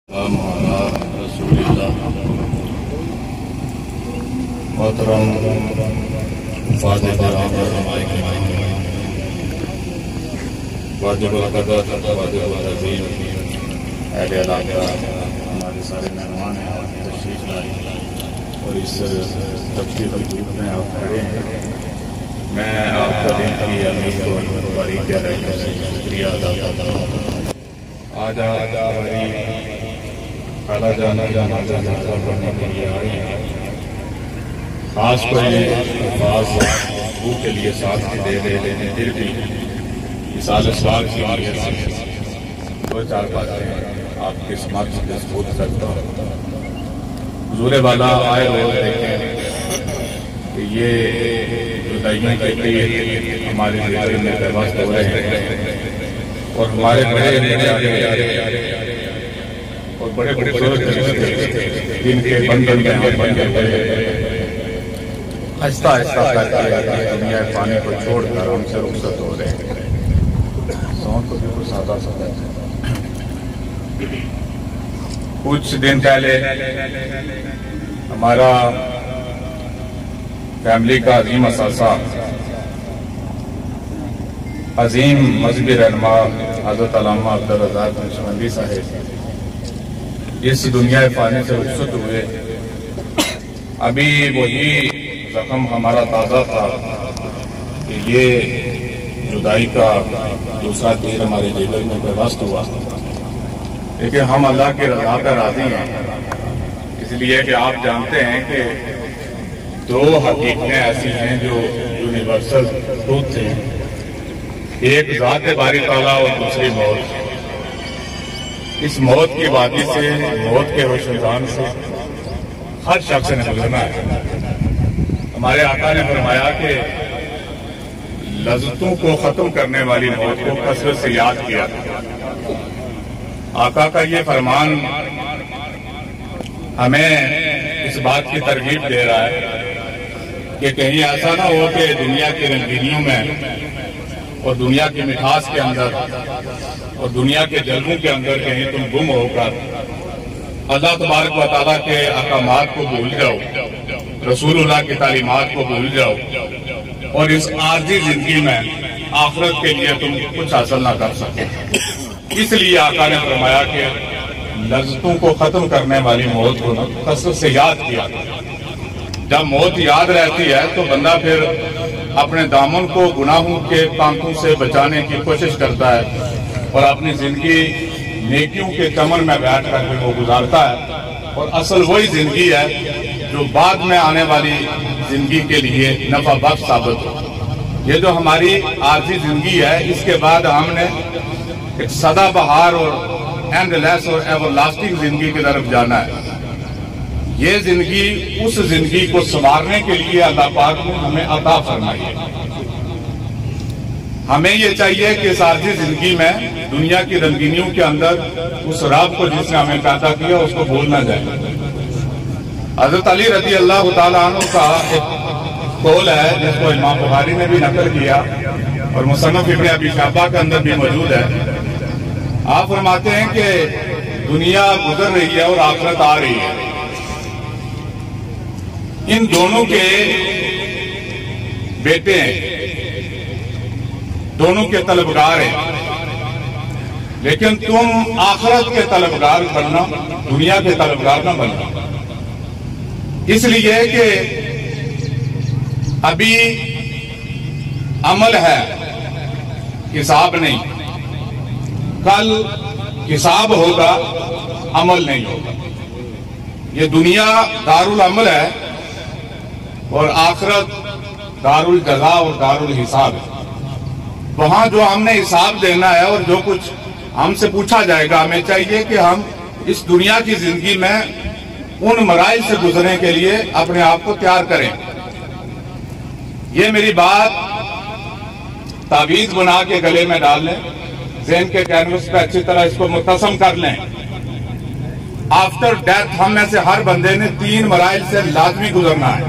मोहतरम हमारे सारे मेहमान हैं और तशरीफ लाए और इस तफसील ग्रुप में आप खड़े हैं। मैं आपका दिन की अमीर को बड़ी गहराई से शुक्रिया अदा करता हूँ। आज हमारी खाला जाना करने के लिए आए हैं। खास कर खास के लिए साथ दे रहे हैं, फिर भी साल सवाल की दो चार बातें आपके समाज से प्रस्तुत करता हूँ। हुजूर वाला आए रोज देखें कि ये जुदाइयाँ के लिए हमारे जिले में व्यवस्था हो रहे हैं और हमारे बड़े और बड़े जिनके बंधन में बंधे हुए आहिस्ता आहिस्ता दुनिया पानी को छोड़कर हमसे रुखसत हो रहे हैं। सौन को बिल्कुल सादा सादा। कुछ दिन पहले हमारा फैमिली का अजीम असासा अजीम मजहबी रहनुमा हज़रत अल्लामा अब्दुल रज़्ज़ाक़ नक्शबंदी साहब इस दुनिया फानी से रुखसत हुए। अभी वही जख्म हमारा ताज़ा था कि ये जुदाई का दूसरा तीर हमारे जिगर में बर्दाश्त हुआ, लेकिन हम अल्लाह के रज़ा का राज़ी हैं, इसलिए कि आप जानते हैं कि दो हकीकतें ऐसी हैं जो यूनिवर्सल ट्रूथ हैं। एक ज़ात बारी ताला और दूसरी मौत। इस मौत की वादी से, मौत के रोशनदान से हर शख्स ने गुजरना है। हमारे आका ने फरमाया कि लज़्ज़तों को खत्म करने वाली मौत को कसरत से याद किया। आका का ये फरमान हमें इस बात की तरगीब दे रहा है कि कहीं ऐसा ना हो कि दुनिया की रंगीनियों में और दुनिया की मिठास के अंदर और दुनिया के जज्बों के अंदर कहीं तुम गुम होकर अल्लाह तबारक व तआला के अहकामात को भूल जाओ, रसूलुल्लाह की तालीमात को भूल जाओ और इस आर्जी जिंदगी में आखिरत के लिए तुम कुछ हासिल ना कर सको। इसलिए आका ने फरमाया कि लज़्ज़तों को खत्म करने वाली मौत को कसरत से याद किया। जब मौत याद रहती है तो बंदा फिर अपने दामन को गुनाहों के कांटों से बचाने की कोशिश करता है और अपनी जिंदगी नेकियों के चमन में बैठ कर वो गुजारता है। और असल वही जिंदगी है जो बाद में आने वाली जिंदगी के लिए नफा बख्श साबित हो। ये जो हमारी आर्जी जिंदगी है, इसके बाद हमने एक सदाबहार और एंडलेस और एवरलास्टिंग जिंदगी की तरफ जाना है। ये जिंदगी उस जिंदगी को संवारने के लिए अल्लाह पाक ने हमें अता फरमाई है। हमें ये चाहिए कि इस आर्जी जिंदगी में दुनिया की रंगीनियों के अंदर उस रब को जिसने हमें पैदा किया उसको भूल ना जाए। हज़रत अली रज़ी अल्लाह तआला अन्हु का एक कौल है जिसको इमाम बुखारी ने भी नकल किया और मुसन्नफ इब्न अबी शैबा के अंदर भी मौजूद है। आप फरमाते हैं कि दुनिया गुजर रही है और आखिरत आ रही है। इन दोनों के बेटे हैं, दोनों के तलबगार हैं, लेकिन तुम आखिरत के तलबगार बनना, दुनिया के तलबगार ना बनना। इसलिए कि अभी अमल है, हिसाब नहीं। कल हिसाब होगा, अमल नहीं होगा। ये दुनिया दारुल अमल है और आखिरत दारुल जज़ा और दारुल हिसाब है। वहां जो हमने हिसाब देना है और जो कुछ हमसे पूछा जाएगा, हमें चाहिए कि हम इस दुनिया की जिंदगी में उन मराइल से गुजरने के लिए अपने आप को तैयार करें। ये मेरी बात तावीज बना के गले में डाल लें, ज़हन के कैनवस पे अच्छी तरह इसको मुत्तसम कर लें। आफ्टर डेथ हम में से हर बंदे ने 3 मराइल से लाजमी गुजरना है।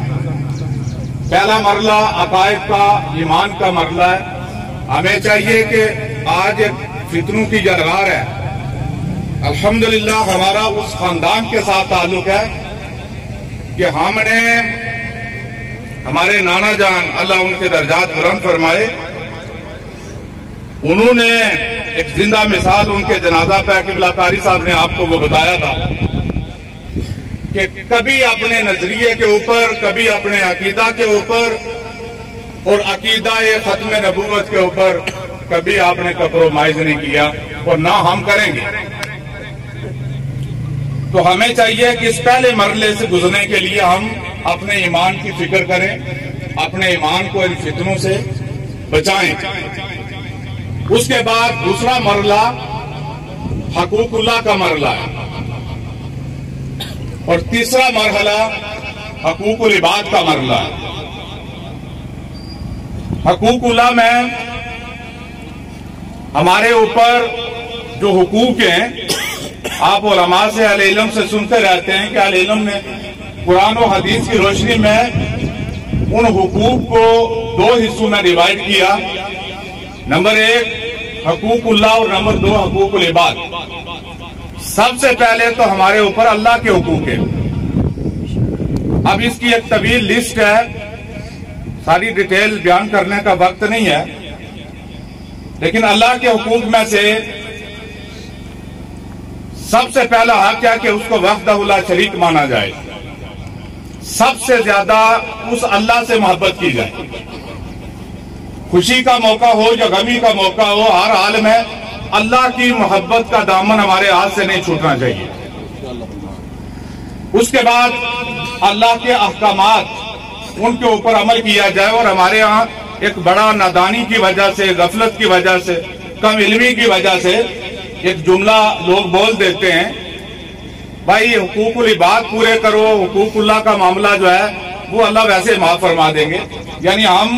पहला मरला अकायद का, ईमान का मरला है। हमें चाहिए कि आज फितनों की जलगार है, अल्हम्दुलिल्लाह हमारा उस खानदान के साथ ताल्लुक है कि हमने हमारे नाना जान अल्लाह उनके दर्जात बुलंद फरमाए, उन्होंने एक जिंदा मिसाल उनके जनाजा पे किबला कारी साहब ने आपको वो बताया था कि कभी अपने नजरिए के ऊपर, कभी अपने अकीदा के ऊपर और अकीदा खत्म नबूवत के ऊपर कभी आपने कंप्रोमाइज नहीं किया और ना हम करेंगे। तो हमें चाहिए कि इस पहले मरहले से गुजरने के लिए हम अपने ईमान की फिक्र करें, अपने ईमान को इन फितनों से बचाएं। उसके बाद दूसरा मरहला हकूकुल्लाह का मरहला है और तीसरा मरहला हकूकुल इबाद का मरहला है। हकूकुल्लाह में हमारे ऊपर जो हुकूक हैं, आप उलमा से अहले इल्म से सुनते रहते हैं कि अहले इल्म ने कुरान और हदीस की रोशनी में उन हुकूक को दो हिस्सों में डिवाइड किया। नंबर 1 हकूकुल्लाह और नंबर 2 हकूकुल इबाद। सबसे पहले तो हमारे ऊपर अल्लाह के हुकूक है। अब इसकी एक तवील लिस्ट है, सारी डिटेल बयान करने का वक्त नहीं है, लेकिन अल्लाह के हुकूक में से सबसे पहला हक है कि उसको वहदहुल्ला शरीक माना जाए, सबसे ज्यादा उस अल्लाह से मोहब्बत की जाए। खुशी का मौका हो या गमी का मौका हो, हर हाल में अल्लाह की मोहब्बत का दामन हमारे हाथ से नहीं छूटना चाहिए। उसके बाद अल्लाह के अहकामात उनके ऊपर अमल किया जाए। और हमारे यहाँ एक बड़ा नादानी की वजह से, गफलत की वजह से, कम इल्मी की वजह से एक जुमला लोग बोल देते हैं, भाई हुकूकुल इबाद पूरे करो, हुकूकुल्लाह का मामला जो है वो अल्लाह वैसे माफ फरमा देंगे। यानी हम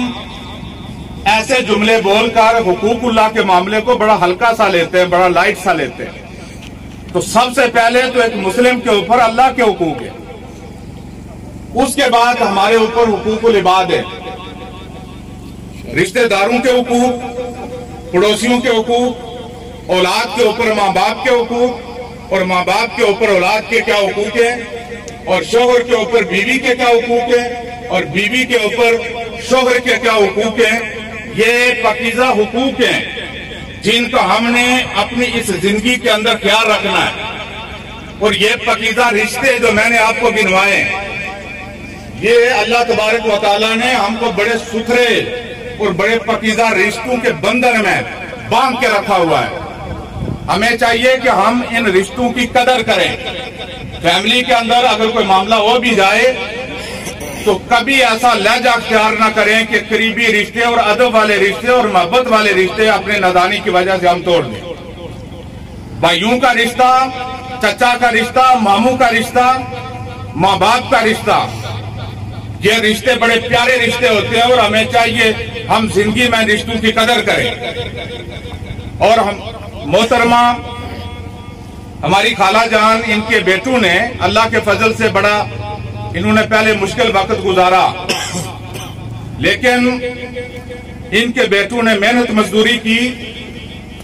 ऐसे जुमले बोलकर हुकूकुल्लाह के मामले को बड़ा हल्का सा लेते हैं, बड़ा लाइट सा लेते हैं। तो सबसे पहले तो एक मुस्लिम के ऊपर अल्लाह के हुकूक है, उसके बाद हमारे ऊपर हुकूकुल इबाद है, रिश्तेदारों के हुकूक, पड़ोसियों के हुकूक, औलाद के ऊपर माँ बाप के हुकूक और माँ बाप के ऊपर औलाद के क्या हुकूक है, और शोहर के ऊपर बीवी के क्या हुकूक है और बीवी के ऊपर शोहर के क्या हुकूक है। ये पाकीज़ा हुकूक हैं जिनका हमने अपनी इस जिंदगी के अंदर ख्याल रखना है। और ये पाकीज़ा रिश्ते जो मैंने आपको गिनवाए, ये अल्लाह तबारक व तआला ने हमको बड़े सुथरे और बड़े पाकीज़ा रिश्तों के बंधन में बांध के रखा हुआ है। हमें चाहिए कि हम इन रिश्तों की कदर करें। फैमिली के अंदर अगर कोई मामला हो भी जाए तो कभी ऐसा लहजा अख्तियार न करें कि करीबी रिश्ते और अदब वाले रिश्ते और मोहब्बत वाले रिश्ते अपने नादानी की वजह से हम तोड़ दें। भाइयों का रिश्ता, चचा का रिश्ता, मामू का रिश्ता, माँ बाप का रिश्ता, ये रिश्ते बड़े प्यारे रिश्ते होते हैं और हमें चाहिए हम जिंदगी में रिश्तों की कदर करें। और हम मोहतरमा हमारी खाला जान, इनके बेटों ने अल्लाह के फजल से बड़ा, इन्होंने पहले मुश्किल वक्त गुजारा, लेकिन इनके बेटों ने मेहनत मजदूरी की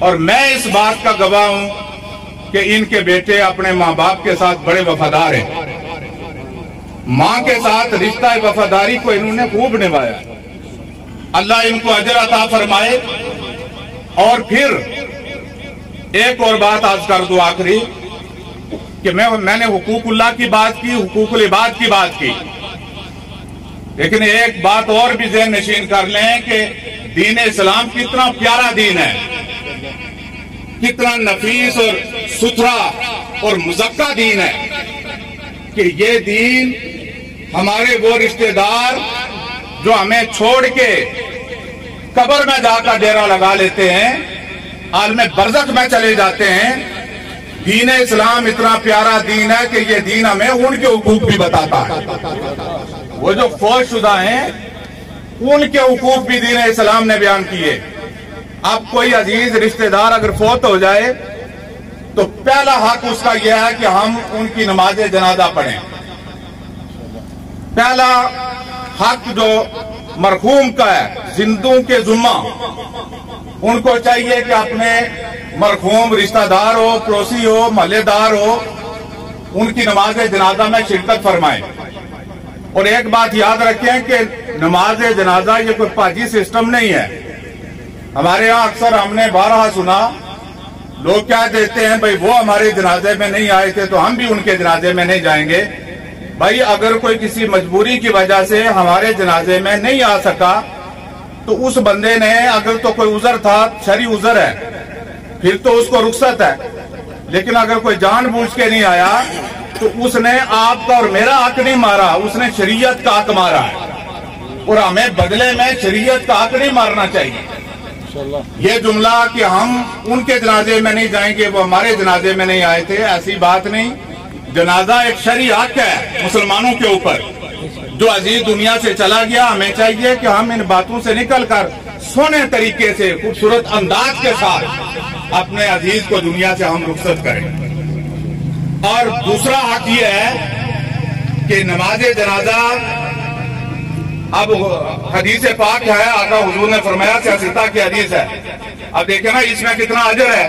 और मैं इस बात का गवाह हूं कि इनके बेटे अपने माँ बाप के साथ बड़े वफादार हैं। माँ के साथ रिश्ता वफादारी को इन्होंने खूब निभाया। अल्लाह इनको अजर अता फरमाए। और फिर एक और बात आज कर दो आखिरी, कि मैंने हुकूकुल्लाह की बात की, हुकूकुल इबाद की बात की, लेकिन एक बात और भी ज़हन नशीन कर लें कि दीन इस्लाम कितना प्यारा दीन है, कितना नफीस और सुथरा और मुज़क्का दीन है कि ये दीन हमारे वो रिश्तेदार जो हमें छोड़ के कब्र में जाकर डेरा लगा लेते हैं, आलमे बरज़ख में चले जाते हैं, दीन इस्लाम इतना प्यारा दीन है कि ये दीन हमें उनके हुकूक भी बताता है। वो जो फौज शुदा हैं उनके हुकूक भी दीन इस्लाम ने बयान किए। अब कोई अजीज रिश्तेदार अगर फौत हो जाए तो पहला हक उसका यह है कि हम उनकी नमाज जनाजा पढ़ें। पहला हक जो मरहूम का है, जिंदों के जुम्मा, उनको चाहिए कि अपने मरहूम रिश्तेदार हो, पड़ोसी हो, मोहल्लेदार हो, उनकी नमाज जनाजा में शिरकत फरमाएं। और एक बात याद रखें कि नमाज जनाजा ये कोई पाजी सिस्टम नहीं है। हमारे यहाँ अक्सर हमने बारहा सुना, लोग क्या देते हैं, भाई वो हमारे जनाजे में नहीं आए थे तो हम भी उनके जनाजे में नहीं जाएंगे। भाई अगर कोई किसी मजबूरी की वजह से हमारे जनाजे में नहीं आ सका तो उस बंदे ने, अगर तो कोई उज़र था, शरी उज़र है, फिर तो उसको रुख्सत है। लेकिन अगर कोई जानबूझ के नहीं आया तो उसने आपका और मेरा हक नहीं मारा, उसने शरीयत का हक मारा है। और हमें बदले में शरीयत का हक नहीं मारना चाहिए। ये जुमला कि हम उनके जनाजे में नहीं जाएंगे, वो हमारे जनाजे में नहीं आए थे, ऐसी बात नहीं। जनाजा एक शरई हक है मुसलमानों के ऊपर। जो अजीज दुनिया से चला गया, हमें चाहिए कि हम इन बातों से निकलकर सोने तरीके से, खूबसूरत अंदाज के साथ अपने अजीज को दुनिया से हम रुखसत करें। और दूसरा हक ये है कि नमाज जनाजा, अब हदीस पाक है, आका हुजूर ने फरमाया, सियासता की हदीस है। अब देखे ना इसमें कितना अजर है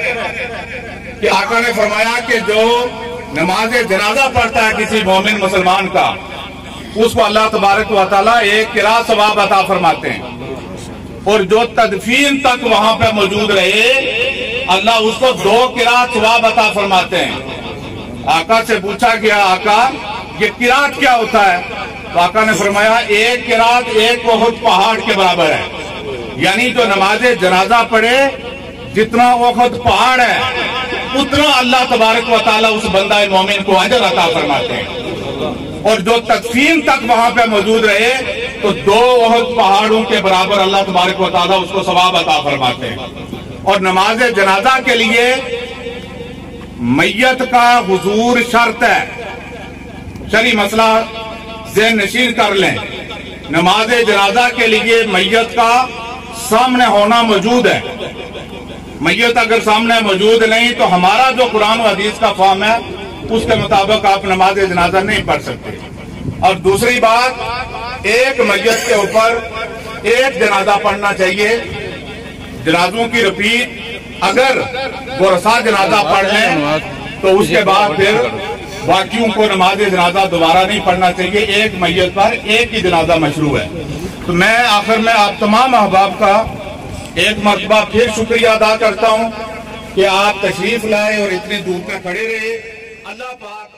कि आका ने फरमाया कि जो नमाज जनाजा पढ़ता है किसी मोमिन मुसलमान का, उसको अल्लाह तबारक व तआला एक किरात सवाब अता फरमाते हैं। और जो तदफीन तक वहां पे मौजूद रहे, अल्लाह उसको 2 किरात सवाब अता फरमाते हैं। आका से पूछा गया, आका ये किरात क्या होता है? तो आका ने फरमाया, एक किरात एक बहुत पहाड़ के बराबर है। यानी जो नमाज जनाजा पढ़े, जितना वक्त पहाड़ है उतना अल्लाह तबारक व तआला उस बंदा मोमिन को अजर अता फरमाते हैं। और जो तदफीन तक वहां पे मौजूद रहे तो 2 वक्त पहाड़ों के बराबर अल्लाह तबारक व तआला उसको सवाब अता फरमाते हैं। और नमाज जनाजा के लिए मैयत का हुजूर शर्त है। शरी मसला ज़हन नशीन कर लें, नमाज जनाजा के लिए मैयत का सामने होना मौजूद है। मैयत अगर सामने मौजूद नहीं तो हमारा जो कुरान और हदीस का फहम है उसके मुताबिक आप नमाज जनाजा नहीं पढ़ सकते। और दूसरी बात, एक मैयत के ऊपर एक जनाजा पढ़ना चाहिए। जनाजों की रिपीट अगर गुरसा जनाजा पढ़ लें तो उसके बाद फिर बाकियों को नमाज जनाजा दोबारा नहीं पढ़ना चाहिए। एक मैयत पर एक ही जनाजा मशरू है। तो मैं आखिर में आप तमाम अहबाब का एक मरतबा फिर शुक्रिया अदा करता हूँ कि आप तशरीफ लाए और इतनी दूर तक खड़े रहे। अल्लाह पाक